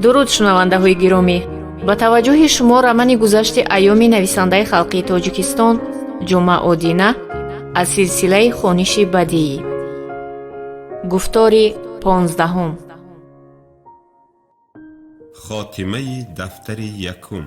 дуруд шунавандаҳои гиромӣ, ба таваҷҷӯҳи шумо рамани гузашти айёми нависандаи халқии Тоҷикистон Ҷумъа Одина аз силсилаи хониши бадиӣ. гуфтори 15. خاتمه دفتر یکم.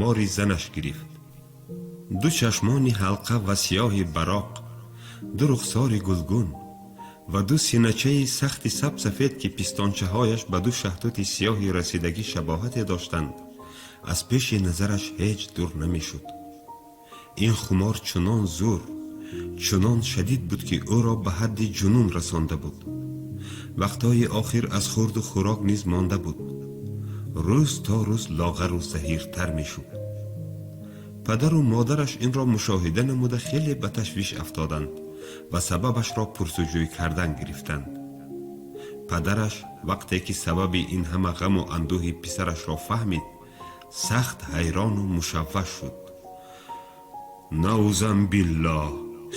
ماری زنش گرفت. دو چشمان حلقه و سیاه براق، دو رخسار گلگون و دو سینه‌چه سخت سبز که پستانچه هایش به دو شهدت سیاه رسیدگی شباهت داشتند از پیش نظرش هیچ دور نمی شد. این خمار چنان زور، چنان شدید بود که او را به حد جنون رسانده بود. وقتهای آخر از خورد و خوراک نیز مانده بود. روز تا روز لاغر و زهیرتر می شد. پدر و مادرش این را مشاهده نموده خیلی به تشویش افتادند و سببش را پرسجوی کردن گرفتند. پدرش وقتی که سبب این همه غم و اندوه پسرش را فهمید سخت حیران و مشوش شد. نعوذ بالله،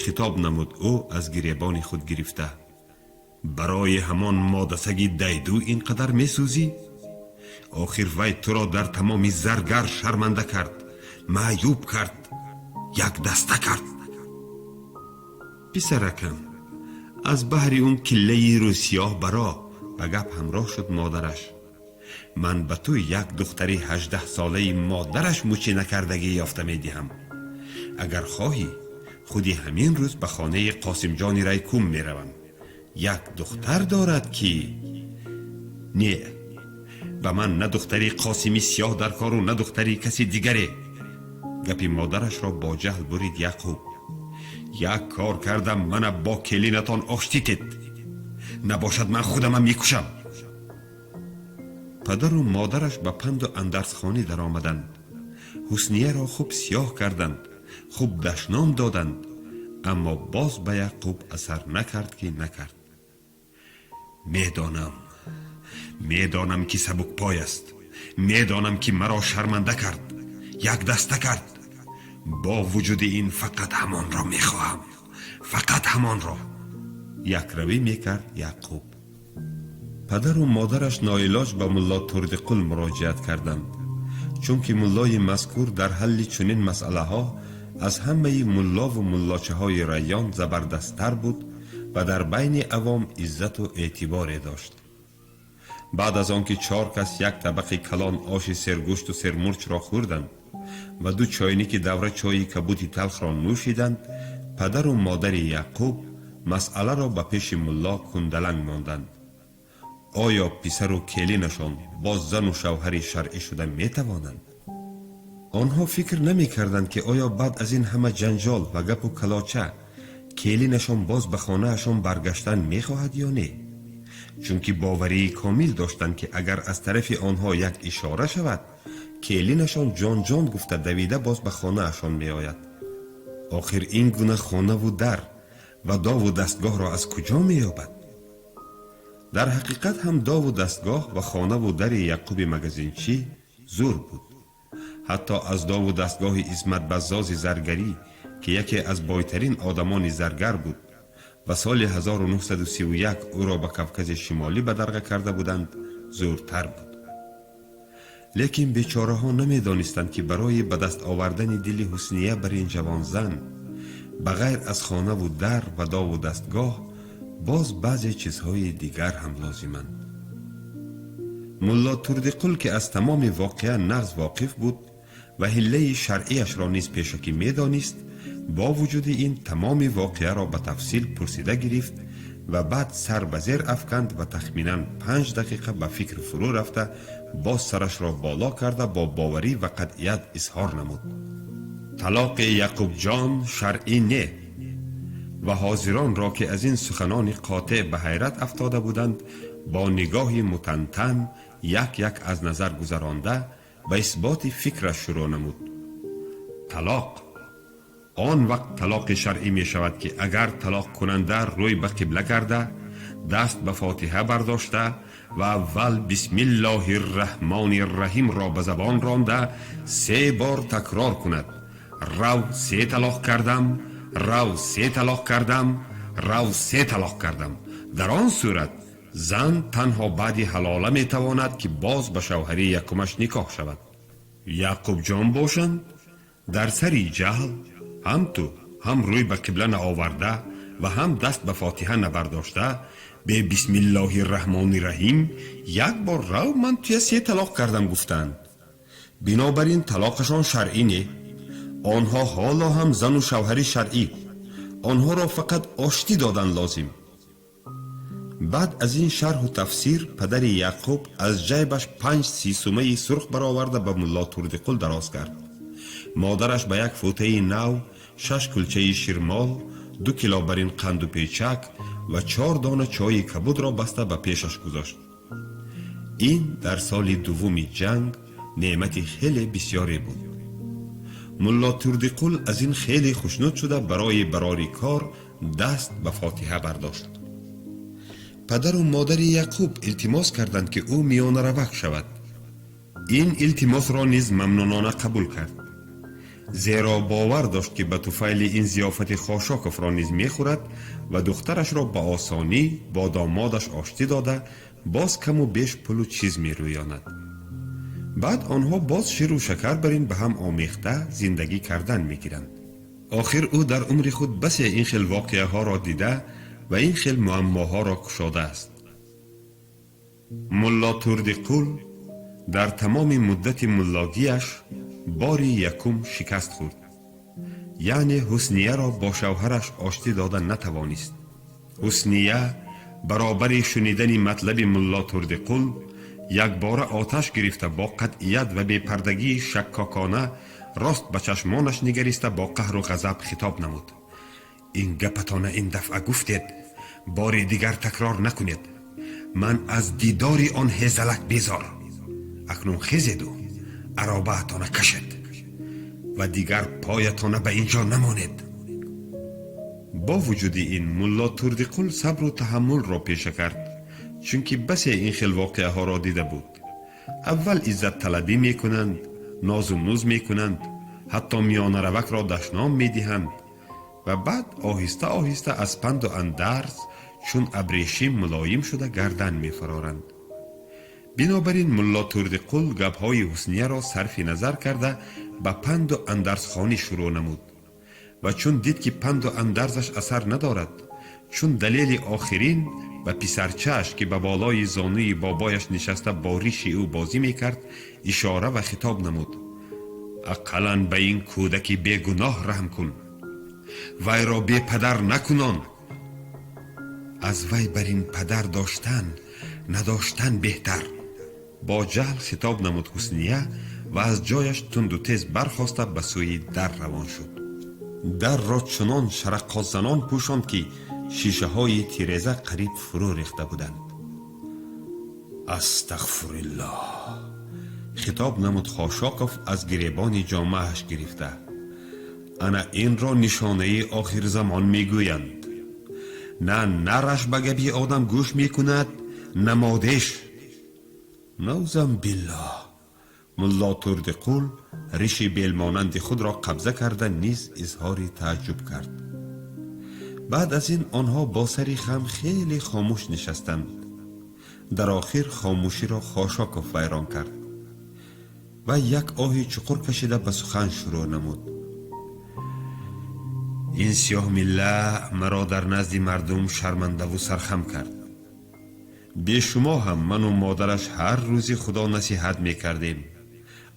خطاب نمود او از گریبان خود گرفته. برای همان مادسگی دیدو اینقدر می سوزی؟ آخر وی تو را در تمام زرگر شرمنده کرد، معیوب کرد، یک دسته کرد. پسرکم، از بحر اون کله رو سیاه برا به گپ همراه شد مادرش. من به تو یک دختری 18 ساله مادرش مچی نکردگی یافته می دهم. اگر خواهی خودی همین روز به خانه قاسم جان ریکوم می روم. یک دختر دارد که نه، به من نه دختری قاسمی سیاه در کار و نه دختری کسی دیگره. گپی مادرش را با جهل برید یعقوب. یک کار کردم من با کلینتان آشتیتید، نباشد من خودم میکشم. پدر و مادرش به پند و اندرسخانی در آمدند. حسنیه را خوب سیاه کردند، خوب دشنام دادند، اما باز به یعقوب اثر نکرد که نکرد. میدانم که سبک پای است، میدانم که مرا شرمنده کرد، یک دسته کرد. با وجود این فقط همان را میخواهم، فقط همان را. یک روی میکرد یعقوب. پدر و مادرش ناعلاج به ملا تردقل مراجعت کردند، چون که ملای مذکور در حل چنین مسئله ها از همه ملا و ملاچه های ریان زبردستتر بود و در بین عوام عزت و اعتبار داشت. بعد از آنکه 4 کس یک طبق کلان آش سرگوشت و سرمرچ را خوردند و 2 چاینک دوره چای کبوت تلخ را نوشیدند، پدر و مادر یعقوب مسئله را به پیش ملا کندلنگ ماندند. آیا پسر و کلینشان باز زن و شوهر شرعی شده می توانند؟ آنها فکر نمی کردند که آیا بعد از این همه جنجال و گپ و کلاچه کلینشان باز به خانه اشان برگشتن می خواهد یا نه؟ چون که باوری کامل داشتند که اگر از طرف آنها یک اشاره شود کلینشان جان جان گفته دویده باز به خانه اشان می آید. آخر این گونه خانه و در و داو و دستگاه را از کجا می یابد؟ در حقیقت هم داو و دستگاه و خانه و در یعقوب مگزینچی زور بود. حتی از داو و دستگاه عصمت بزاز زرگری که یکی از بایترین آدمان زرگر بود و سال 1931 او را به کافکاز شمالی به درغه کرده بودند زورتر بود. لیکن بیچاره ها نمی دانستند که برای به دست آوردن دل حسنیه بر این جوان زن بغیر از خانه و در و داو و دستگاه باز بعضی چیزهای دیگر هم لازمند. ملا تردقل که از تمام واقعه نغز واقف بود و حله شرعیش را نیز پیشکی می دانست، با وجود این تمام واقعه را به تفصیل پرسیده گرفت و بعد سر به زیر افکند و تخمینا 5 دقیقه به فکر فرو رفته باز سرش را بالا کرده با باوری و قطعیت اظهار نمود: طلاق یعقوب جان شرعی نه. و حاضران را که از این سخنان قاطع به حیرت افتاده بودند با نگاهی متنتن یک یک از نظر گذرانده به اثبات فکرش شروع نمود. طلاق آن وقت طلاق شرعی می شود که اگر طلاق کننده روی به قبله کرده، دست به فاتحه برداشته و اول بسم الله الرحمن الرحیم را به زبان رانده 3 بار تکرار کند: رو 3 طلاق کردم، رو 3 طلاق کردم، رو 3 طلاق کردم. در آن صورت زن تنها بعد حلاله می تواند که باز به شوهر یکمش نکاح شود. یعقوب جان باشند در سری جهل هم تو هم روی به قبله نآورده و هم دست به فاتحه نبرداشته به بسم الله الرحمن الرحیم 1 بار رو من توی 3 طلاق کردم گفتند. بنابراین طلاقشان شرعی نه. آنها حالا هم زن و شوهر شرعی، آنها را فقط آشتی دادن لازم. بعد از این شرح و تفسیر پدر یعقوب از جیبش 5 سیسومه سرخ برآورده به ملا تردقل دراز کرد. مادرش به 1 فوطه نو، 6 کلچه شیرمال، 2 کیلو برین قند و پیچک و 4 دانه چای کبود را بسته به پیشش گذاشت. این در سال دوم جنگ نعمت خیلی بسیاری بود. ملا تردقل از این خیلی خوشنود شده برای کار دست به فاتحه برداشت. پدر و مادر یعقوب التماس کردند که او میانه روک شود. این التماس را نیز ممنونانه قبول کرد، زیرا باور داشت که به طفیل این ضیافت خاشاکف را نیز میخورد و دخترش را به آسانی با دامادش آشتی داده باز کم و بیش پول و چیز میرویاند. بعد آنها باز شیر و شکر برین به هم آمیخته زندگی کردن میگیرند. آخر او در عمر خود بس این خیل واقعه ها را دیده و این خیل معماها را کشاده است. ملا تردقل در تمام مدت ملاگیش باری یکم شکست خورد، یعنی حسنیه را با شوهرش آشتی دادن نتوانست. حسنیه برابر شنیدن مطلب ملا تردقل یک بار آتش گرفته با قطعیت و بی پردگی شکاکانه راست به چشمانش نگریسته با قهر و غضب خطاب نمود: این گپتان این دفعه گفتید، بار دیگر تکرار نکنید. من از دیدار آن هزلک بیزار. اکنون خیزید و عرابه‌تان کشید و دیگر پایتان به اینجا نمانید. با وجود این ملا تردقل صبر و تحمل را پیشه کرد، چونکه بسی این خیل واقعه ها را دیده بود. اول عزت طلبی می کنند، ناز و نوز می کنند، حتی میان روک را دشنام می دهند و بعد آهسته آهسته از پند و اندرز چون ابریشم ملایم شده گردن می فرارند. بنابراین ملا تردقل گپ‌های حسنیه را صرف نظر کرده به پند و اندرز خوانی شروع نمود و چون دید که پند و اندرزش اثر ندارد، چون دلیل آخرین و پسرچه‌اش که به بالای زانوی بابایش نشسته با ریش او بازی میکرد اشاره و خطاب نمود: اقلاً به این کودک بیگناه رحم کن، وی را بی پدر نکنان. از وی بر این پدر داشتن نداشتن بهتر. با جهل خطاب نمود حسنیه و از جایش تند و تیز برخاسته به سوی در روان شد. در را چنان شرقات زنان پوشاند که شیشه های تیرزه قریب فرو ریخته بودند. استغفر الله، خطاب نمود خاشاکوف از گریبان جامهش گرفته. انا این را نشانه آخر زمان میگویند. نه نرش به گپی آدم گوش میکند، نه مادش. نعوذ بالله. ملا تردقل ریش بیلمانند خود را قبضه کرده نیز اظهار تعجب کرد. بعد از این آنها با سری خم خیلی خاموش نشستند. در آخر خاموشی را خاشاکوف ویران کرد و یک آهی چقر کشیده به سخن شروع نمود. این سیاه مله مرا در نزد مردم شرمنده و سرخم کرد. به شما هم من و مادرش هر روزی خدا نصیحت می کردیم،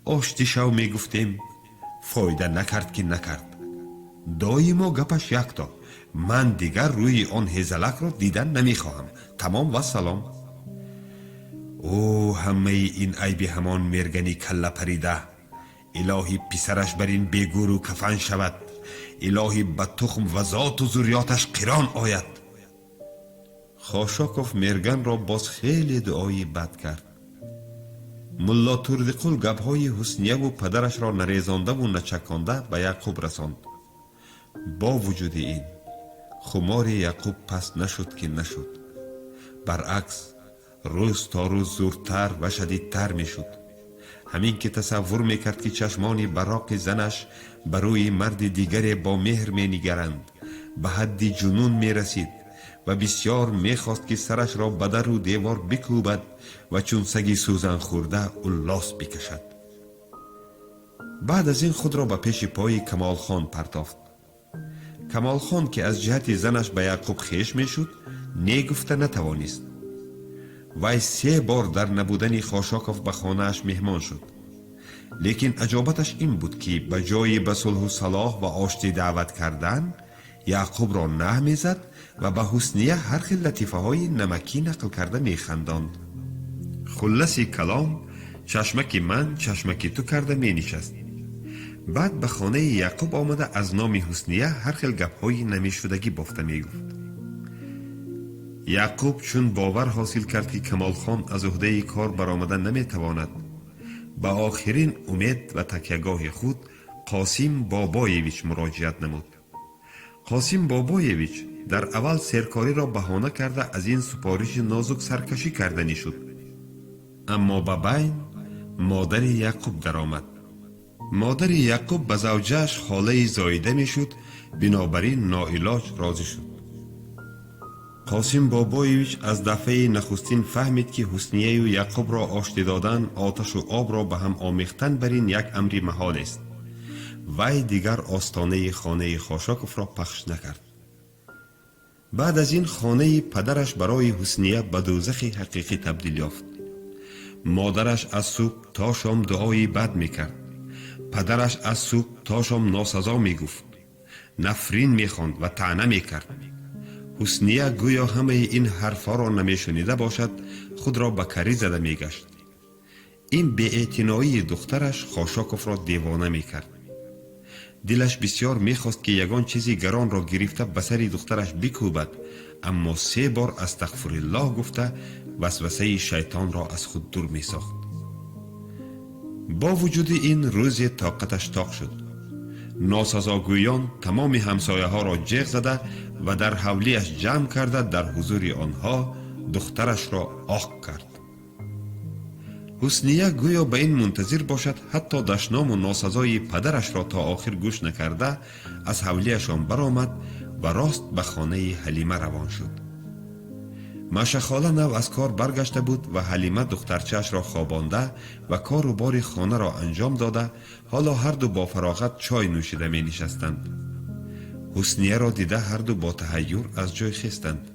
آشتی شو می گفتیم، فایده نکرد که نکرد. دایما گپش یکتا: من دیگر روی آن هزلک را دیدن نمی خواهم. تمام و سلام. او همه این عیب همان مرگنی کله پریده. الهی پسرش بر این بیگور و کفن شود. الهی به تخم و ذات و ذریاتش قران آید. خاشاکوف مرگن را باز خیلی دعایی بد کرد. ملا تردقل گپ‌های حسنیه و پدرش را نریزانده و نچکانده به یعقوب رساند. با وجود این خمار یعقوب پس نشد که نشد. برعکس روز تا روز زورتر و شدیدتر می شد. همین که تصور می کرد که چشمان براق زنش بروی مرد دیگری با مهر می نگرند، به حد جنون می رسید و بسیار می خواست که سرش را به در و دیوار بکوبد و چون سگی سوزن خورده الاس بکشد. بعد از این خود را به پیش پای کمال خان پرتافت. کمال خان که از جهت زنش به یعقوب خیش می شد نه گفته نتوانست. وی 3 بار در نبودن خاشاکوف به خانهش مهمان شد، لیکن عجابتش این بود که به جای به صلح و صلاح و آشتی دعوت کردن، یعقوب را نه میزد و به حسنیه هر خیل لطیفه های نمکی نقل کرده میخنداند. خلاصی کلام چشمک من چشمک تو کرده می نشست. بعد به خانه یعقوب آمده از نام حسنیه هر خیل گپ های نمی شدگی بافته می گفت. یعقوب چون باور حاصل کرد که کمال خان از عهده کار برآمدن نمی تواند، با آخرین امید و تکیهگاه خود قاسم بابایویچ مراجعت نمود. قاسم بابایویچ در اول سرکاری را بهانه کرده از این سپارش نازک سرکشی کردنی شد، اما به بین مادر یعقوب در آمد. مادر یعقوب به زوجهش خاله زایده می شد، بنابراین ناعلاج راضی شد. قاسم بابایویچ از دفعه نخستین فهمید که حسنیه و یعقوب را آشتی دادن آتش و آب را به هم آمیختن بر این یک امری محال است. وی دیگر آستانه خانه خاشاکوف را پخش نکرد. بعد از این خانه پدرش برای حسنیه به دوزخ حقیقی تبدیل یافت. مادرش از صبح تا شام دعایی بد میکرد. پدرش از صبح تا شام ناسزا میگفت، نفرین میخواند و طعنه میکرد. حسنیه گویا همه این حرفا را نمیشنیده باشد، خود را به کری زده میگشت. این بی‌اعتنایی دخترش خاشاکوف را دیوانه میکرد. دلش بسیار میخواست که یگان چیزی گران را گرفته به سر دخترش بکوبد، اما 3 بار استغفر الله گفته وسوسه شیطان را از خود دور میساخت. با وجود این روزی طاقتش طاق شد. ناسزاگویان تمام همسایه ها را جیغ زده و در حولیش جمع کرده در حضور آنها دخترش را عاق کرد. حسنیه گویا به این منتظر باشد حتی دشنام و ناسزای پدرش را تا آخر گوش نکرده از حولیشان برآمد و راست به خانه حلیمه روان شد. مشخاله نو از کار برگشته بود و حلیمه دخترچه‌اش را خوابانده و کار و بار خانه را انجام داده حالا هر دو با فراغت چای نوشیده می نشستند. حسنیه را دیده هر دو با تحیر از جای خیستند.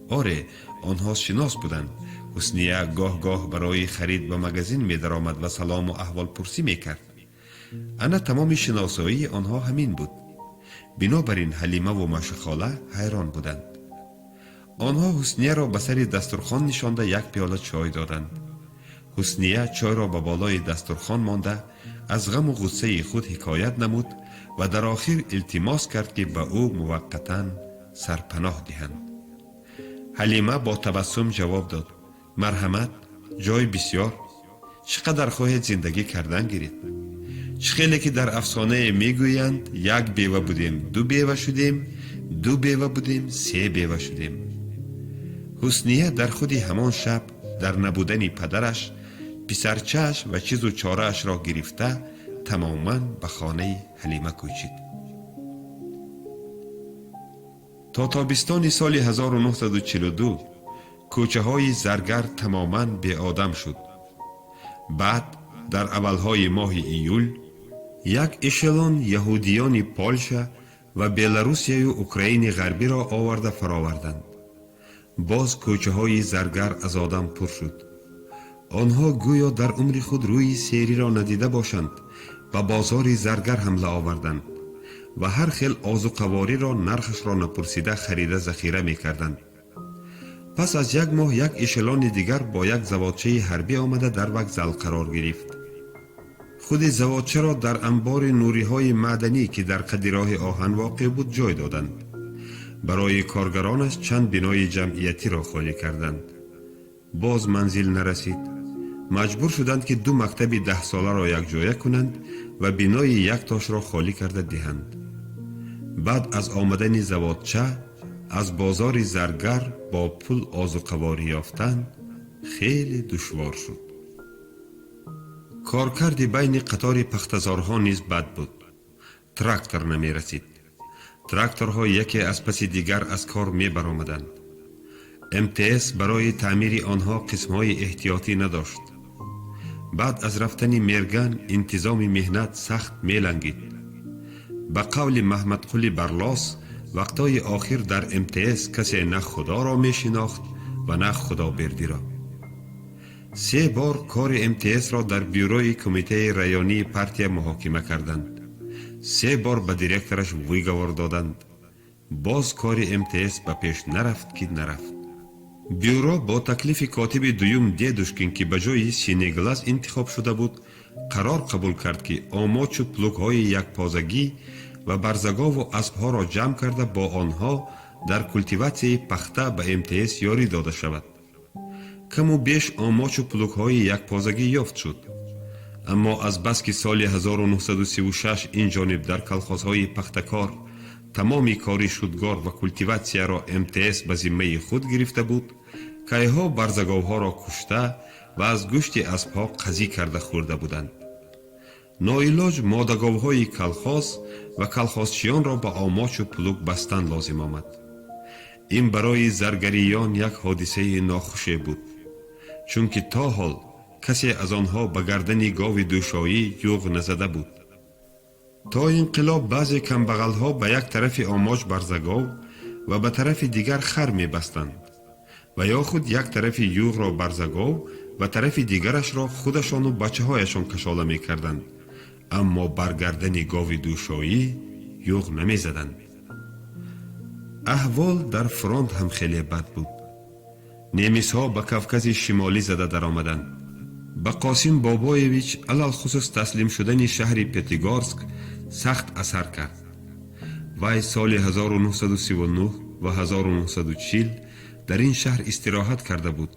آره، آنها شناس بودند. حسنیه گاه گاه برای خرید به مگزین می درآمد و سلام و احوال پرسی می کرد. انا تمام شناسایی آنها همین بود. بنابراین حلیمه و مشخاله حیران بودند. آنها حسنیه را به سر دسترخوان نشانده یک پیاله چای دادند. حسنیه چای را به بالای دسترخوان مانده از غم و غصه خود حکایت نمود و در آخر التماس کرد که به او موقتاً سرپناه دهند. حلیمه با تبسم جواب داد: مرحمت، جای بسیار. چقدر خواهید زندگی کردن گیرید؟ چه خیلی که در افسانه میگویند یک بیوه بودیم، دو بیوه شدیم، دو بیوه بودیم، سه بیوه شدیم. حسنیه در خودی همان شب در نبودن پدرش پسرچه‌اش و چیز و چاره‌اش را گرفته تماما به خانه حلیمه کوچید. تا تابستان سال 1942 کوچه های زرگر تماما بی آدم شد. بعد در اولهای ماه ایول یک اشلون یهودیان پولشا و بلاروسیای و اوکراین غربی را آورده فراوردند. باز کوچه های زرگر از آدم پر شد. آنها گویا در عمر خود روی سیری را ندیده باشند و بازار زرگر حمله آوردند و هر خیل آز و قواری را نرخش را نپرسیده خریده ذخیره می کردند. پس از یک ماه یک اشلون دیگر با یک زوادچه حربی آمده در وکزل قرار گرفت. خود زوادچه را در انبار نوری های معدنی که در قدیراه آهن واقع بود جای دادند. برای کارگرانش چند بنای جمعیتی را خالی کردند. باز منزل نرسید. مجبور شدند که 2 مکتب 10 ساله را یک جایه کنند و بنای یک تاش را خالی کرده دهند. بعد از آمدن زوادچه از بازار زرگر با پول آز و قواری یافتن خیلی دشوار شد. کارکرد بین قطار پختزارها نیز بد بود. تراکتور نمی رسید. تراکتورها یکی از پس دیگر از کار می برآمدند. MTS برای تعمیر آنها قسمهای احتیاطی نداشت. بعد از رفتن میرگن انتظام مهنت سخت می لنگید. به قول محمد قلی برلاس وقتای آخر در MTS کسی نه خدا را می شناخت و نه خدا بردی را. 3 بار کار MTS را در بیروی کمیته ریانی پارتی محاکمه کردند. 3 بار به دیرکترش ویگوار دادند. باز کار MTS به پیش نرفت که نرفت. بیورو با تکلیف کاتب دویم دیدوشکین که به جای سینگلاس انتخاب شده بود قرار قبول کرد که آماچ و پلوک های یک پازگی و برزگا و اسبها را جمع کرده با آنها در کلتیواسی پخته به MTS یاری داده شود. کم و بیش آماچ و پلوک های یک پازگی یافت شد. اما از بس که سال 1936 این جانب در کلخازهای پختکار تمامی کاری شدگار و کلتیواتسیا را MTS به ذمه خود گرفته بود، کایها برزگاوها را کشته و از گوشت اسبها قضی کرده خورده بودند. ناعلاج مادگاوهای کلخاز و کلخازچیان را به آماچ و پلوک بستن لازم آمد. این برای زرگریان یک حادثه ناخوشی بود، چون که تا حال کسی از آنها به گردن گاو دوشایی یوغ نزده بود. تا انقلاب بعضی کمبغلها به یک طرف آماچ برزگاو و به طرف دیگر خر می بستند و یا خود یک طرف یوغ را برزگاو و طرف دیگرش را خودشان و بچه هایشان کشاله می کردند، اما برگردن گاو دوشایی یوغ نمی زدند. احوال در فرانت هم خیلی بد بود. نیمیس ها به کافکاز شمالی زده در آمدند. به قاسم بابایویچ علال خصوص تسلیم شدن شهر پتیگورسک سخت اثر کرد. وی سال 1939 و 1940 در این شهر استراحت کرده بود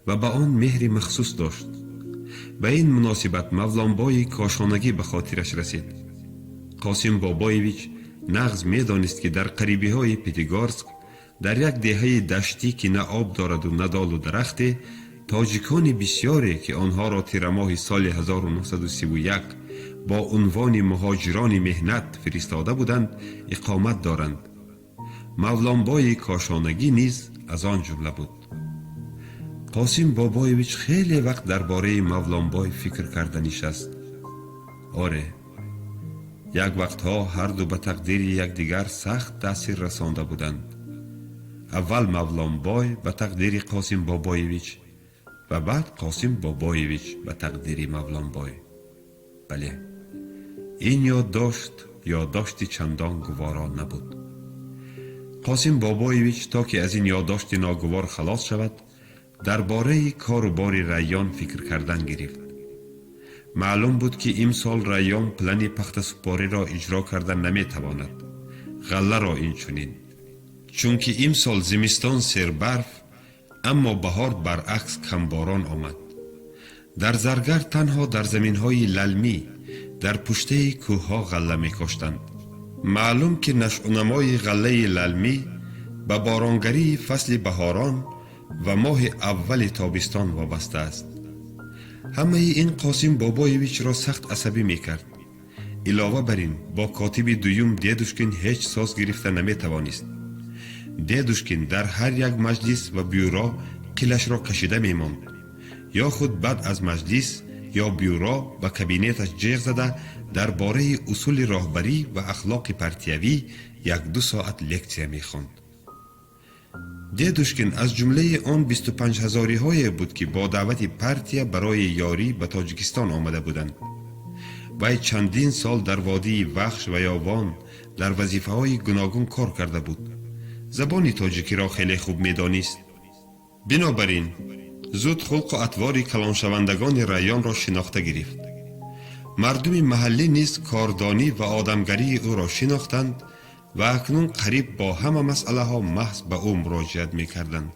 و به آن مهر مخصوص داشت. به این مناسبت مولانبای کاشانگی به خاطرش رسید. قاسم بابایویچ نغز می دانست که در قریبی های پیتیگورسک در یک دهه دشتی که نه آب دارد و نه دال و درخت، تاجیکان بسیاری که آنها را تیرماه سال 1931 با عنوان مهاجران مهنت فرستاده بودند اقامت دارند. مولانبای کاشانگی نیز از آن جمله بود. قاسم بابایویچ خیلی وقت درباره مولانبای فکر کرده نشست. آره، یک وقتها هر دو به تقدیر یکدیگر سخت تأثیر رسانده بودند. اول مولانبای به تقدیر قاسم بابایویچ و بعد قاسم بابایویچ به تقدیر مولانبای. بله، این یادداشت چندان گوارا نبود. قاسم بابایویچ تا که از این یادداشت ناگوار خلاص شود درباره کار و بار ریان فکر کردن گرفت. معلوم بود که امسال ریان پلن پخت سپاری را اجرا کردن نمی تواند، غله را اینچنین، چون که امسال زمستان سربرف اما بهار برعکس کم باران آمد. در زرگر تنها در زمین های للمی در پشته کوه ها غله می کاشتند. معلوم که نشونمای غله للمی به بارانگری فصل بهاران و ماه اول تابستان وابسته است. همه این قاسم بابایویچ را سخت عصبی می کرد. علاوه بر این با کاتب دویم دیدوشکین هیچ ساز گرفته نمی توانست. دیدوشکین در هر یک مجلس و بیورا کلش را کشیده می ماند. یا خود بعد از مجلس یا بیورا و کابینتش جیغ زده درباره اصول راهبری و اخلاق پرتیوی 1-2 ساعت لکچه می خواند. دیدوشکین از جمله آن 25,000 های بود که با دعوت پرتیا برای یاری به تاجیکستان آمده بودند. وی چندین سال در وادی وخش و یاوان در وظیفه های گوناگون کار کرده بود. زبان تاجیکی را خیلی خوب می دانست. بنابراین زود خلق و اطوار کلانشوندگان ریان را شناخته گرفت. مردم محلی نیز کاردانی و آدمگری او را شناختند و اکنون قریب با همه مسئله ها محض به او مراجعت می کردند.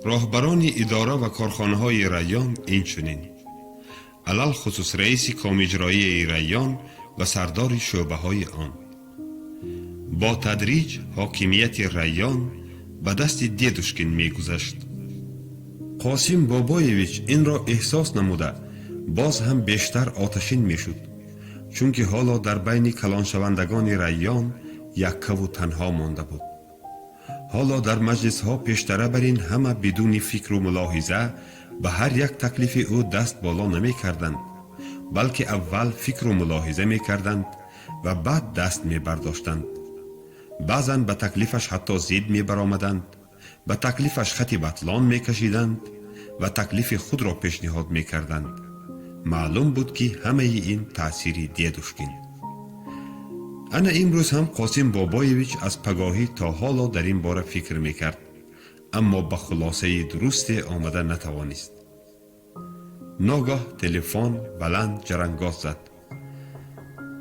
راهبران اداره و کارخانه های ریان اینچنین، علل خصوص رئیس کام اجرایی ریان و سردار شعبه های آن. با تدریج حاکمیت ریان به دست دیدوشکین می گذشت. قاسم بابایویچ این را احساس نموده باز هم بیشتر آتشین می شد، چون که حالا در بین کلانشوندگان ریان یکه و تنها مانده بود. حالا در مجلس ها پیشتره بر این همه بدون فکر و ملاحظه به هر یک تکلیف او دست بالا نمی کردند، بلکه اول فکر و ملاحظه می کردند و بعد دست می برداشتند. بعضا به تکلیفش حتی زید می برآمدند، به تکلیفش خطی بطلان می کشیدند و تکلیف خود را پیشنهاد می کردند. معلوم بود که همه این تأثیری دیدوشکین. انا امروز هم قاسم بابایویچ از پگاهی تا حالا در این باره فکر می کرد، اما به خلاصه درست آمده نتوانست. ناگاه تلفن بلند جرنگاز زد.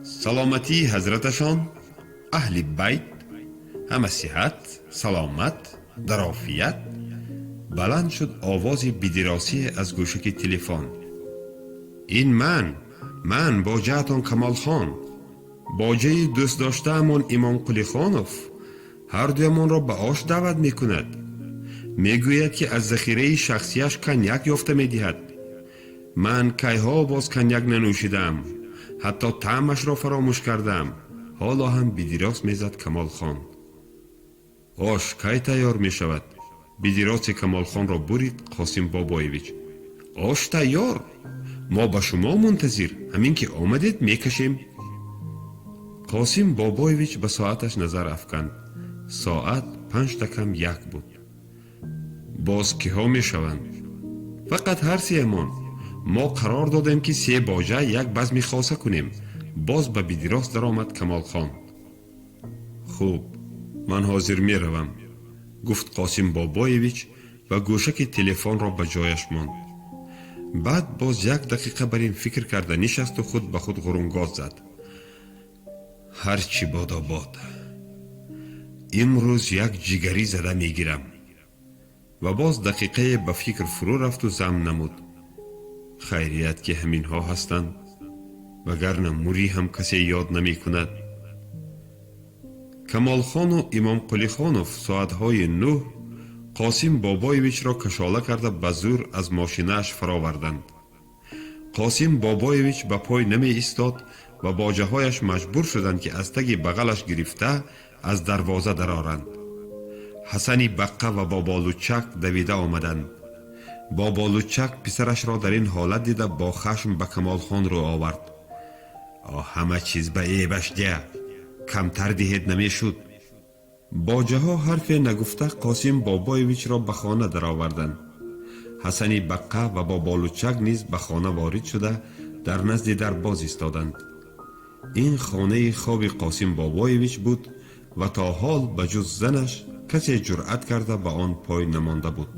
سلامتی حضرتشان، اهل بیت، همه صحت، سلامت، در عافیت. بلند شد آواز بی‌دراسی از گوشک تلفن. این من باجهتان کمال خان، باجه دوست داشته امان ایمان قلی خانوف، هر دویمان را به آش دعوت می کند. می گوید که از ذخیره شخصیش کنیک یافته می دهد. من کیها باز کنیک ننوشیدم، حتی طعمش را فراموش کردم. حالا هم بی‌دراز می زد کمال خان. آش کی تیار می شود؟ بی‌دراز کمال خان را برید قاسم بابایویچ. آش تیار؟ ما به شما منتظر، همین که آمدید میکشیم. قاسم بابایویچ به ساعتش نظر افکند. ساعت 5 کم 1 بود. باز که ها میشوند؟ فقط هر سیمان. ما قرار دادیم که 3 باجه یک بزمی خاصه کنیم. باز به بی‌دراز در آمد کمال خان. خوب، من حاضر می روم، گفت قاسم بابایویچ و گوشک تلفن را به جایش ماند. بعد باز 1 دقیقه بر این فکر کرده نشست و خود به خود غرونگاز زد. هرچی بادا باد، امروز یک جگری زده میگیرم. و باز دقیقه به فکر فرو رفت و زم نمود. خیریت که همین ها هستند، وگرنه موری هم کسی یاد نمی کند. کمال خان و امام قلی خانوف ساعتهای 9 قاسم بابایویچ را کشاله کرده به زور از ماشینش فراوردند. قاسم بابایویچ به پای نمی ایستاد و باجه هایش مجبور شدند که از تگ بغلش گرفته از دروازه درآرند. حسن بقه و بابا لوچک دویده آمدند. بابا لوچک پسرش را در این حالت دیده با خشم به کمال خان رو آورد. همه چیز به عیبش ده، کمتر دهید نمی شد. باجه ها حرف نگفته قاسم بابایویچ را به خانه در آوردند. حسن بقه و بابا لوچک نیز به خانه وارد شده در نزد در باز ایستادند. این خانه خواب قاسم بابایویچ بود و تا حال به جز زنش کسی جرأت کرده به آن پای نمانده بود.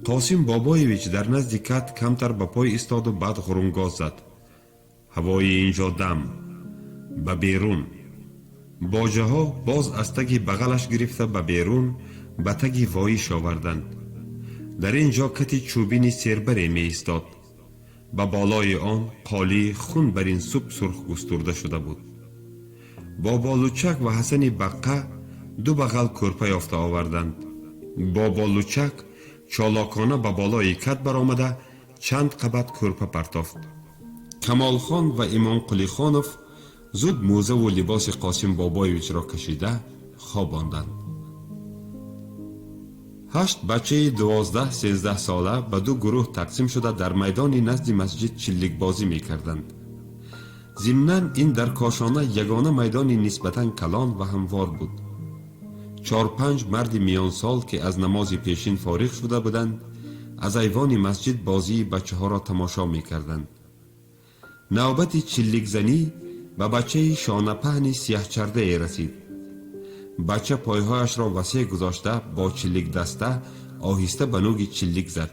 قاسم بابایویچ در نزد کت کمتر به پای ایستاد و بعد غرونگاز زد. هوای اینجا دم، به بیرون. باجه ها باز از تگ بغلش گرفته به بیرون به تگ وایش آوردند. در اینجا کتی چوبینی سربری می ایستاد. به بالای آن قالی خون بر این سوپ سرخ گسترده شده بود. بابا لوچک و حسن بقه دو بغل کرپه یافته آوردند. بابا لوچک چالاکانه به بالای کت برآمده چند قبط کرپه پرتافت. کمال خان و امام قلی خانوف زود موزه و لباس قاسم بابایویچ را کشیده خواباندند. 8 بچه 12-13 ساله به دو گروه تقسیم شده در میدانی نزد مسجد چلیک بازی می کردند. ضمناً این در کاشانه یگانه میدانی نسبتاً کلان و هموار بود. 4-5 مرد میان سال که از نماز پیشین فارغ شده بودند از ایوان مسجد بازی بچه ها را تماشا می کردند. نوبت چلیک زنی به بچه شانه پهنی سیاه چرده ای رسید. بچه پایهایش را وسیع گذاشته با چلیک دسته آهسته به نوک چلیک زد.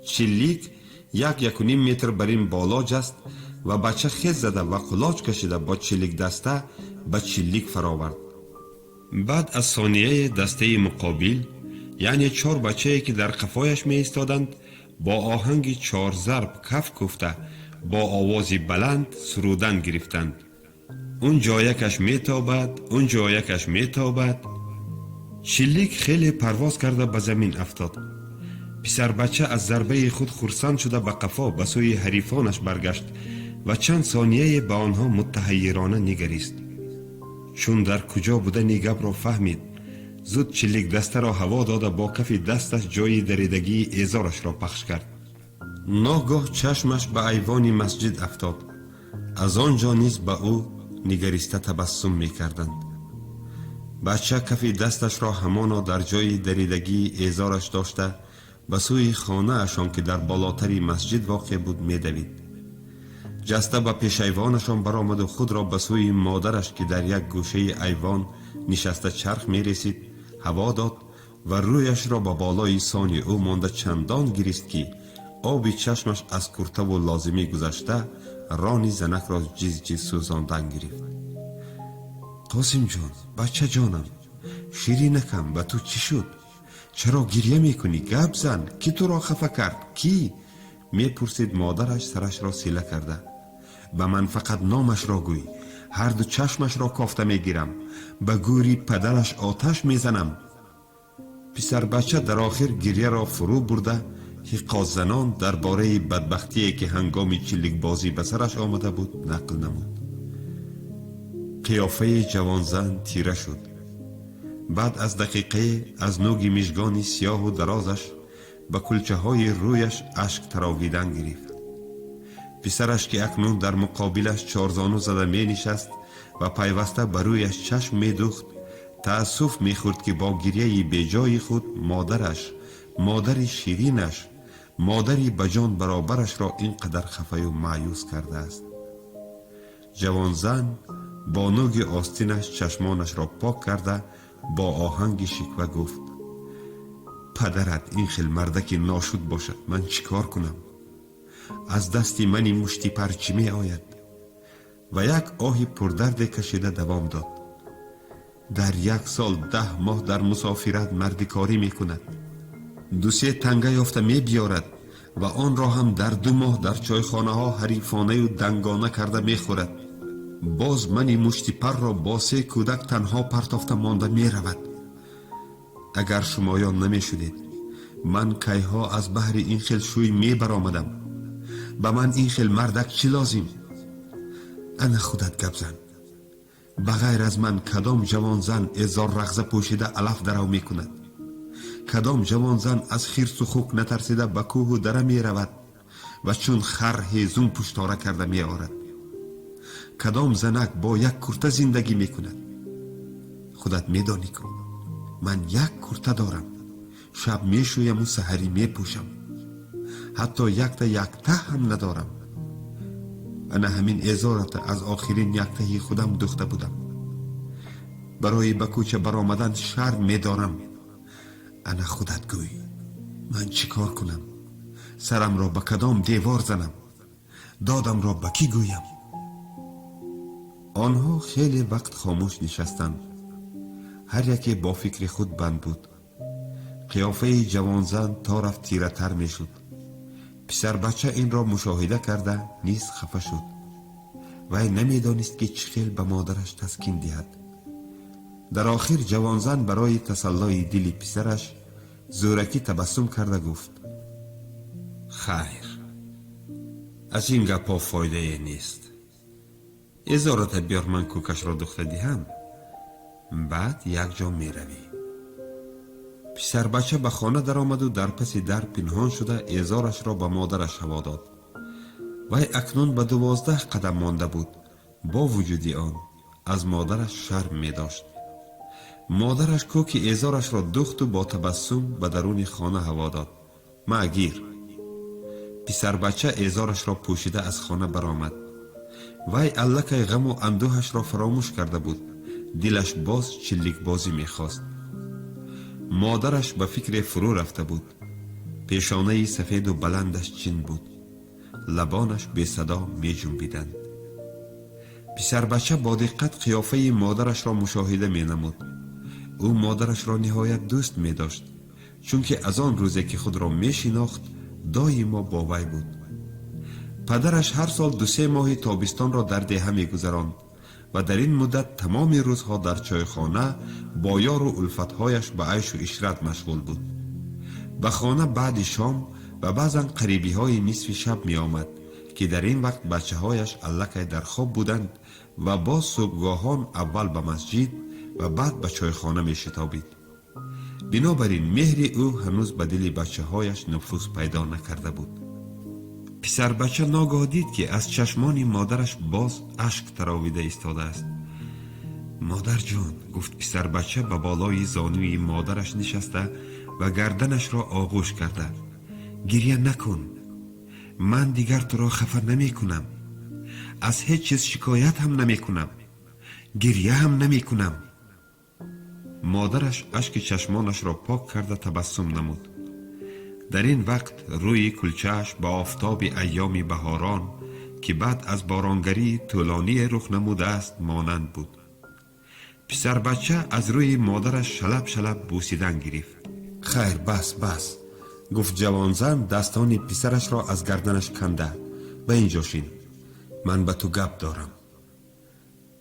چلیک 1-1.5 متر بر این بالا جست و بچه خیز زده و قلاچ کشیده با چلیک دسته به چلیک فراورد. بعد از ثانیه دسته مقابل، یعنی 4 بچه که در قفایش می ایستادند، با آهنگ 4 ضرب کف کوفته با آوازی بلند سرودن گرفتند. اونجا یکش میتابد، اونجا یکش میتابد. چلیک خیلی پرواز کرده به زمین افتاد. پسر بچه از ضربه خود خرسند شده به قفا به سوی حریفانش برگشت و چند ثانیه به آنها متحیرانه نگریست. چون در کجا بودن گپ را فهمید، زود چلیک دسته را هوا داده با کف دستش جای دریدگی ایزارش را پخش کرد. ناگاه چشمش به ایوان مسجد افتاد. از آنجا نیز به او نگریسته تبسم می کردند. بچه کف دستش را همانا در جای دریدگی ایزارش داشته به سوی خانه اشان که در بالاتری مسجد واقع بود می دوید. جسته به پیش ایوانشان برآمد و خود را به سوی مادرش که در یک گوشه ایوان نشسته چرخ می رسید هوا داد و رویش را به بالای سانی او مانده چندان گریست که آبی چشمش از کرته و لازمی گذشته رانی زنک را جیز جیز سوزاندن گرفت. قاسم جان، بچه جانم، شیرینکم، به تو چی شد؟ چرا گریه میکنی؟ گپ زن، کی تو را خفه کرد؟ کی؟ میپرسید مادرش سرش را سیله کرده. به من فقط نامش را گوی، هر دو چشمش را کافته میگیرم، به گوری پدرش آتش میزنم. پسر بچه در آخر گریه را فرو برده حقا زنان درباره بدبختی که هنگام چلیک بازی به سرش آمده بود نقل نمود. قیافه جوان زن تیره شد. بعد از دقیقه از نوک مژگان سیاه و درازش به کلچه های رویش اشک تراویدن گرفت. پسرش که اکنون در مقابلش 4 زانو زده می نشست و پیوسته بر رویش چشم می دوخت تأسف می خورد که با گریه بیجای خود مادرش، مادر شیرینش، مادری بجان برابرش را اینقدر خفه و مایوس کرده است. جوان زن با نوک آستینش چشمانش را پاک کرده با آهنگ شکوه گفت: پدرت این خیل مردک ناشد باشد من چیکار کنم؟ از دستی منی مشتی پرچی می آید. و یک آهی پردرد کشیده دوام داد: در 1 سال 10 ماه در مسافرت مردکاری می کند. 2-3 تنگه یافته می بیارد. و آن را هم در 2 ماه در چایخانه ها حریفانه و دنگانه کرده می خورد. باز منی مشتی پر را با 3 کودک تنها پرتافته مانده می رود. اگر شمایان نمی شدید من کیها از بحر این خیل شوی می برآمدم. به من این خیل مردک چی لازم؟ انا خودت گپ زن. بغیر از من کدام جوان زن ازار رغزه پوشیده علف درو می کند؟ کدام جوان زن از خرس و خوک نترسیده به کوه و دره می رود و چون خر هیزم پشتاره کرده می آرد؟ کدام زنک با 1 کرته زندگی می کند؟ خودت می دانی که من 1 کرته دارم. شب می شویم و سحری می پوشم. حتی 1 ته هم ندارم. انا همین ازارت از آخرین 1 تهی خودم دوخته بودم. برای به کوچه برآمدن شرم می دارم. انا خودت گوی من چیکار کنم؟ سرم را به کدام دیوار زنم؟ دادم را به کی گویم؟ آنها خیلی وقت خاموش نشستند. هر یکی با فکر خود بند بود. قیافه جوان زن تا رفت تیره تر می شد. پسر بچه این را مشاهده کرده نیز خفه شد. وی نمی دانست که چه خیل به مادرش تسکین دهد. در آخر جوان زن برای تسلای دل پسرش زورکی تبسم کرده گفت: خیر، از این گپا فایده نیست. ازارت بیار من کوکش را دخته دهم. بعد 1 جا می روی. پسر بچه به خانه در آمد و در پس در پنهان شده ازارش را به مادرش هوا داد. وی اکنون به 12 قدم مانده بود. با وجود آن از مادرش شرم می داشت. مادرش کوک ازارش را دخت و با تبسم به درون خانه هوا داد. مگیر. پسر بچه ازارش را پوشیده از خانه برآمد. وی الکی غم و اندوهش را فراموش کرده بود. دلش باز چلیک بازی می خواست. مادرش به فکر فرو رفته بود. پیشانه سفید و بلندش چین بود. لبانش بی صدا می جنبیدند. پسر بچه با دقت قیافه مادرش را مشاهده می نمود. او مادرش را نهایت دوست می داشت، چون که از آن روزی که خود را می شناخت دایما با وی بود. پدرش هر سال 2-3 ماه تابستان را در دهه می گذراند و در این مدت تمام روزها در چایخانه با یار و الفتهایش به عیش و عشرت مشغول بود. به خانه بعد شام و بعضا قریبی های نصف شب می آمد که در این وقت بچه هایش الکی در خواب بودند و با صبحگاهان اول به مسجد و بعد به چایخانه می شتابید. بنابراین مهر او هنوز به دل بچه هایش نفوذ پیدا نکرده بود. پسر بچه ناگاه دید که از چشمان مادرش باز اشک تراویده ایستاده است. مادر جان، گفت پسر بچه به بالای زانوی مادرش نشسته و گردنش را آغوش کرده. گریه نکن. من دیگر تو را خفه نمی کنم. از هیچ چیز شکایت هم نمی کنم. گریه هم نمی کنم. مادرش اشک چشمانش را پاک کرده تبسم نمود. در این وقت روی کلچهش با آفتاب ایام بهاران که بعد از بارانگری طولانی رخ نموده است مانند بود. پسر بچه از روی مادرش شلب شلب بوسیدن گرفت. خیر بس بس، گفت جوان زن دستان پسرش را از گردنش کنده. به اینجا شین، من به تو گپ دارم.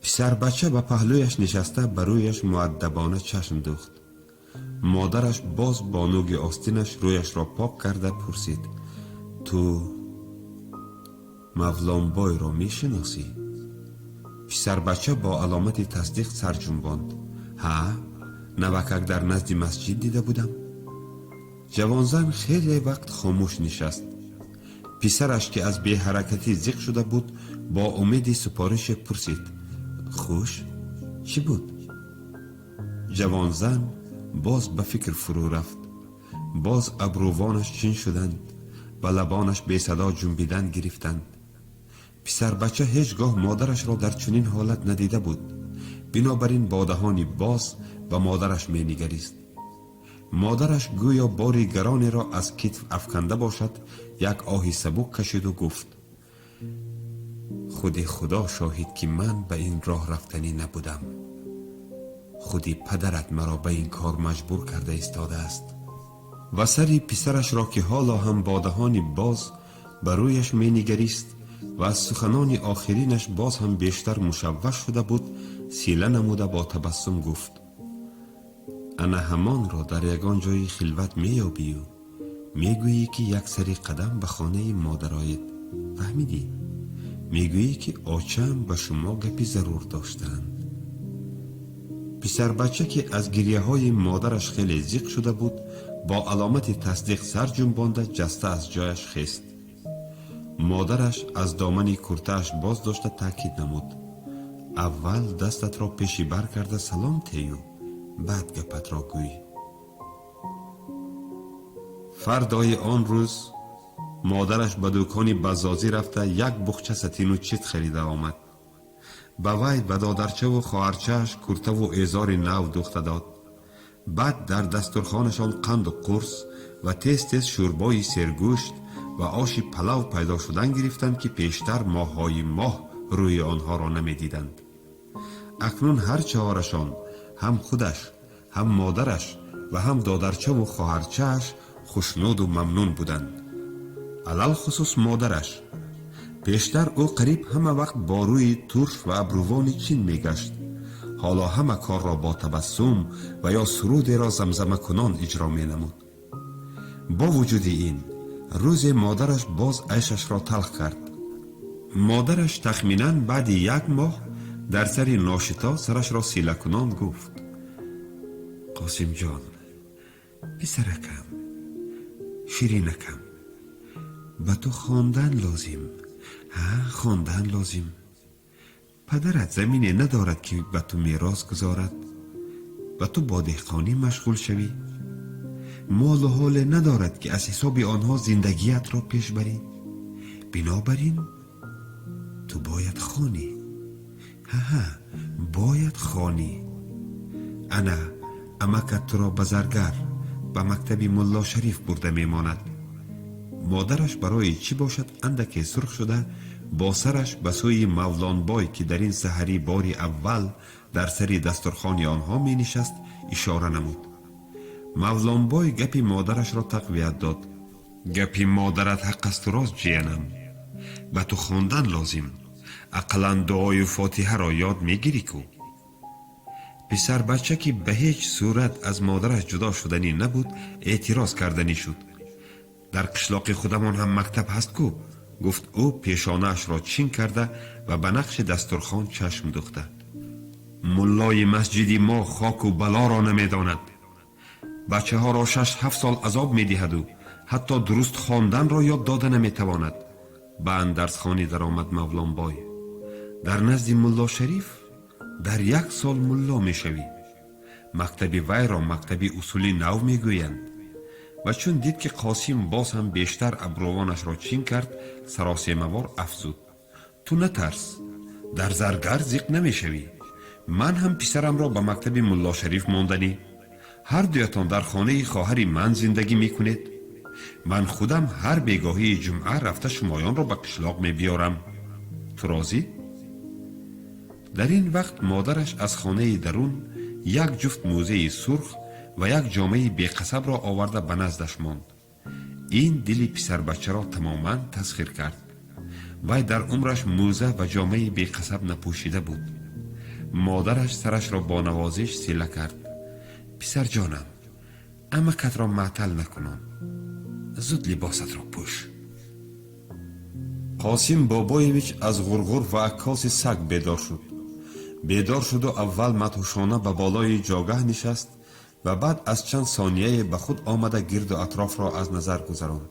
پسر بچه به پهلویش نشسته بر رویش مؤدبانه چشم دوخت. مادرش باز با نوک آستینش رویش را پاک کرده پرسید: تو مولان بای را می شناسی؟ پسر بچه با علامت تصدیق سر جنباند. ها، نوکک در نزد مسجد دیده بودم. جوان زن خیلی وقت خاموش نشست. پسرش که از بی حرکتی زیق شده بود با امید سپارش پرسید: خوش؟ چی بود؟ جوان زن باز به فکر فرو رفت. باز ابروانش چین شدند و لبانش بی صدا جنبیدن گرفتند. پسر بچه هیچگاه مادرش را در چنین حالت ندیده بود. بنابراین با دهانی باز به مادرش می نگریست. مادرش گویا باری گرانی را از کتف افکنده باشد یک آهی سبک کشید و گفت: خودی خدا شاهد که من به این راه رفتنی نبودم. خودی پدرت مرا به این کار مجبور کرده ایستاده است. و سر پسرش را که حالا هم با دهان باز بر رویش می نگریست و از سخنان آخرینش باز هم بیشتر مشوش شده بود، سیله نموده با تبسم گفت: انا همان را در یگان جای خلوت می یابی و می گویی که یک سری قدم به خانه مادرایت. فهمیدی؟ می گویی که آچم به شما گپی ضرور داشتند. پسر بچه که از گریه های مادرش خیلی زیق شده بود، با علامت تصدیق سر جنبانده جسته از جایش خیست. مادرش از دامن کرته‌اش باز داشته تاکید نمود: اول دستت را پیشی بر کرده سلام تیو، بعد گپت را گوی. فردای آن روز مادرش به دکان بزازی رفته یک بخچه ستین و چیت خریده آمد. به وی و دادرچه و خواهرچه‌اش کرته و ایزار نو دوخته داد. بعد در دسترخوانشان قند و قرص و تیز تیز شوربای سرگوشت و آش پلو پیدا شدن گرفتند که پیشتر ماه‌های ماه روی آنها را نمی دیدند. اکنون هر چهارشان، هم خودش، هم مادرش و هم دادرچه و خواهرچه‌اش خوشنود و ممنون بودند. علل خصوص مادرش. پیشتر او قریب همه وقت با روی ترش و ابروان چین می گشت. حالا همه کار را با تبسم و یا سرودی را زمزمه کنان اجرا می نمود. با وجود این روز مادرش باز عیشش را تلخ کرد. مادرش تخمیناً بعد یک ماه در سر ناشتا سرش را سیله کنان گفت: قاسم جان، پسرکم، شیرینکم، به تو خواندن لازم. خواندن لازم. پدرت زمینی ندارد که به تو میراث گذارد و تو با دهقانی مشغول شوی. مال و حال ندارد که از حساب آنها زندگیت را پیش بری. بنابراین تو باید خوانی. باید خوانی. انا امکت تو را بزرگر به مکتب ملا شریف برده میماند. مادرش برای چی باشد اندکی سرخ شده با سرش به سوی مولان بای که در این سحری باری اول در سر دسترخوان آنها می نشست اشاره نمود. مولان بای گپی مادرش را تقویت داد: گپی مادرت حق است راست جیانم، به تو خواندن لازم. اقلا دعای فاتحه را یاد می گیری کو. پسر بچه که به هیچ صورت از مادرش جدا شدنی نبود اعتراض کردنی شد. در قشلاق خودمان هم مکتب هست کو؟ گفت او پیشانه‌اش را چین کرده و به نقش دسترخوان چشم دوخته. ملای مسجدی ما خاک و بلا را نمی داند. بچه ها را 6-7 سال عذاب می دهد و حتی درست خواندن را یاد داده نمی تواند. به اندرس خانی در آمد مولان بای: در نزد ملا شریف در 1 سال ملا می شوی. مکتب وی را مکتب اصولی نو می گویند. و چون دید که قاسم باز هم بیشتر ابروانش را چین کرد سراسیمه‌وار افزود: تو نترس، در زرگر زیق نمی شوی. من هم پسرم را به مکتب ملا شریف ماندنی. هر دویتان در خانه خواهر من زندگی می کنید. من خودم هر بیگاهی جمعه رفته شمایان را به قشلاق می بیارم. تو راضی؟ در این وقت مادرش از خانه درون یک جفت موزه سرخ و یک جامعه بیقصب را آورده به نزدش ماند. این دل پسر بچه را تماما تسخیر کرد. وی در عمرش موزه و جامعه بیقصب نپوشیده بود. مادرش سرش را با نوازش سیله کرد: پسر جانم، امکت را معطل نکنم، زود لباست را پوش. قاسم بابایویچ از غرغر و عکاس سگ بیدار شد و اول مدهوشانه به بالای جاگه نشست و بعد از چند ثانیه به خود آمده گرد و اطراف را از نظر گذراند.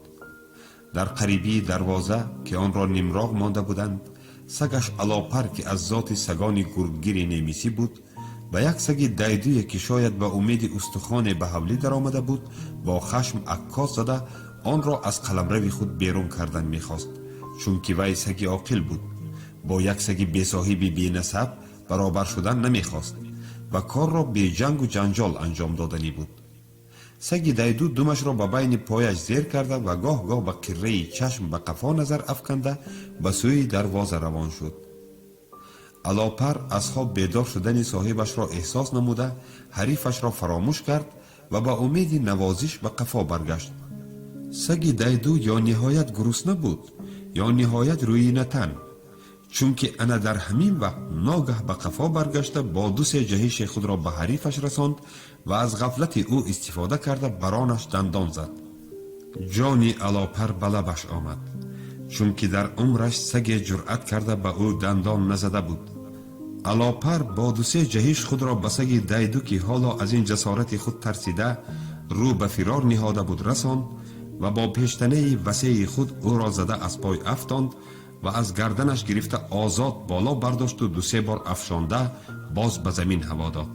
در قریبی دروازه که آن را نیمراغ مانده بودند، سگش الاپر که از ذات سگان گرگگیر نیمیسی بود و یک سگ دیدوی که شاید به امید استخوان به حولی در آمده بود با خشم عکاس زده آن را از قلمرو خود بیرون کردن میخواست، چون که وی سگ عاقل بود. با یک سگ بی صاحبی بی نسب برابر شدن نمیخواست و کار را بی جنگ و جنجال انجام دادنی بود. سگ دیدو دمش را به بین پایش زیر کرده و گاه گاه با کره چشم به قفا نظر افکنده به سوی دروازه روان شد. الاپر از خواب بیدار شدن صاحبش را احساس نموده حریفش را فراموش کرد و با امید نوازش به قفا برگشت. سگ دیدو یا نهایت گرسنه بود یا نهایت روی نتن، چون که انا در همین وقت ناگه به قفا برگشته با 2 جهش خود را به حریفش رساند و از غفلت او استفاده کرده برانش دندان زد. جان الاپر به لبش آمد، چون که در عمرش سگ جرأت کرده به او دندان نزده بود. الاپر با 2 جهش خود را به سگ دیدو که حالا از این جسارت خود ترسیده رو به فرار نهاده بود رساند و با پیشتنه وسیع خود او را زده از پای افشاند و از گردنش گرفته آزاد بالا برداشت و 2-3 بار افشانده باز به زمین هوا داد.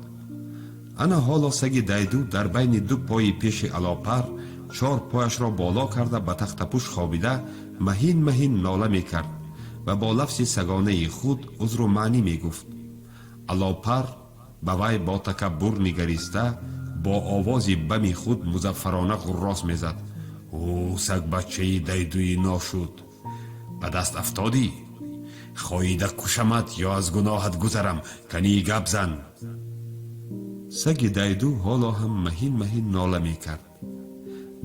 انا حالا سگ دیدو در بین 2 پای پیش الاپر 4 پایش را بالا کرده به تخت پوش خوابیده مهین مهین ناله می کرد و با لفظ سگانه خود عذر و معنی می گفت. الاپر به وی با تکبر نگریسته با آواز بم خود مظفرانه غراس می زد. او سگ بچه دیدوی ناشد، به دست افتادی؟ خواهیده کشمت یا از گناهت گذرم، کنی گپ زن. سگ دیدو حالا هم مهین مهین ناله می کرد.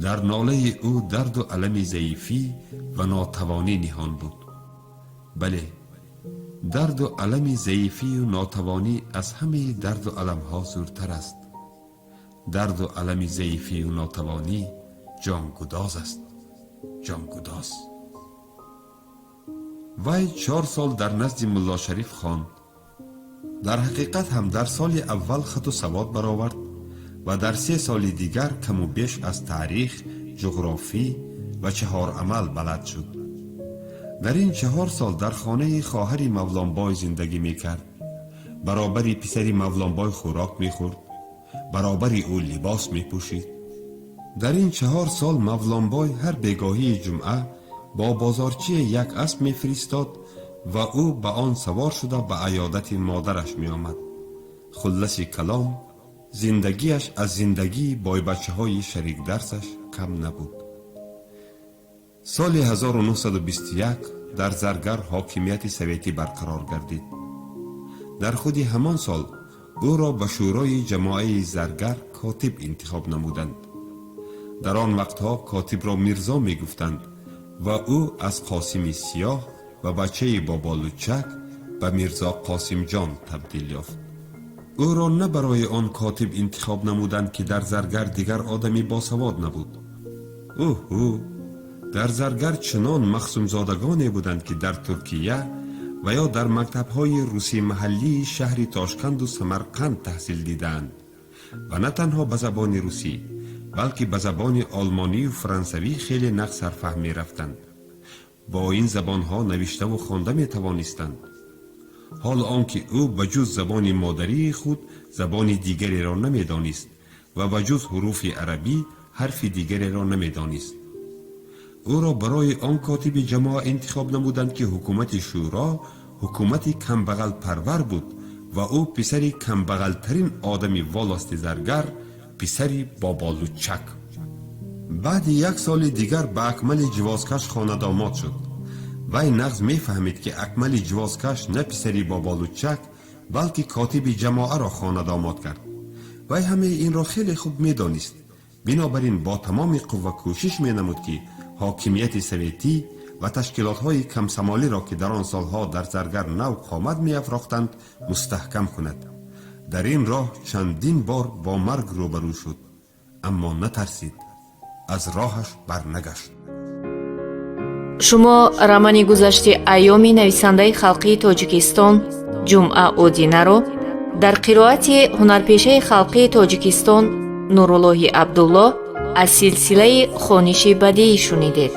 در ناله او درد و علم ضعیفی و ناتوانی نهان بود. بله، درد و علم ضعیفی و ناتوانی از همه درد و علم ها زورتر است. درد و علم ضعیفی و ناتوانی جانگداز است، جانگداز. وی 4 سال در نزد ملا شریف خواند. در حقیقت هم در سال اول خط و سواد برآورد و در 3 سال دیگر کم و بیش از تاریخ، جغرافی و 4 عمل بلد شد. در این 4 سال در خانه خواهر مولانبای زندگی می کرد. برابری پسری مولانبای خوراک می خورد، برابری او لباس می پوشید. در این 4 سال مولانبای هر بیگاهی جمعه با بازارچی 1 اسب می فرستاد و او به آن سوار شده به عیادت مادرش می آمد. خلاص کلام، زندگیش از زندگی با بچه های شریک درسش کم نبود. سال 1921 در زرگر حاکمیت سویتی برقرار گردید. در خود همان سال او را به شورای جماعه زرگر کاتب انتخاب نمودند. در آن وقتها کاتب را میرزا می گفتند و او از قاسم سیاه و بچه بابا لوچک به میرزا قاسم جان تبدیل یافت. او را نه برای آن کاتب انتخاب نمودند که در زرگر دیگر آدمی باسواد نبود. در زرگر چنان مخصوم زادگانی بودند که در ترکیه و یا در مکتب‌های روسی محلی شهر تاشکند و سمرقند تحصیل دیدند و نه تنها به زبان روسی بلکه به زبان آلمانی و فرانسوی خیلی نقص سرفهم می رفتند. با این زبانها نوشته و خوانده می توانستند. حال آنکه او بجز زبان مادری خود زبان دیگری را نمی دانست و بجز حروف عربی حرف دیگری را نمی دانست. او را برای آن کاتب جماعه انتخاب نمودند که حکومت شورا حکومت کمبغل پرور بود و او پسری کمبغل ترین آدمی والاست زرگر، پسری بابا لوچک. بعد 1 سال دیگر به اکمل جوازکش خانه داماد شد. وی نغز می فهمید که اکمل جوازکش نه پسری بابا لوچک بلکه کاتب جماعه را خانه داماد کرد. وی همه این را خیلی خوب می دانست. بنابراین با تمام قوه کوشش می نمود که حاکمیت سویتی و تشکیلات های کمسمالی را که در آن سالها در زرگر نو قامت می افراختند مستحکم کند. در این راه چندین بار با مرگ روبرو شد، اما نترسید، از راهش برنگشت. شما романи گذشته ایامی نویسنده خلقی تاجیکستان جمعه اودینه را در قرائت هنرپیشه خلقی تاجیکستان نوراللهی عبدالله از سلسله خوانش بدیعی شنیدید.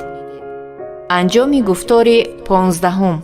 انجام گفتار 15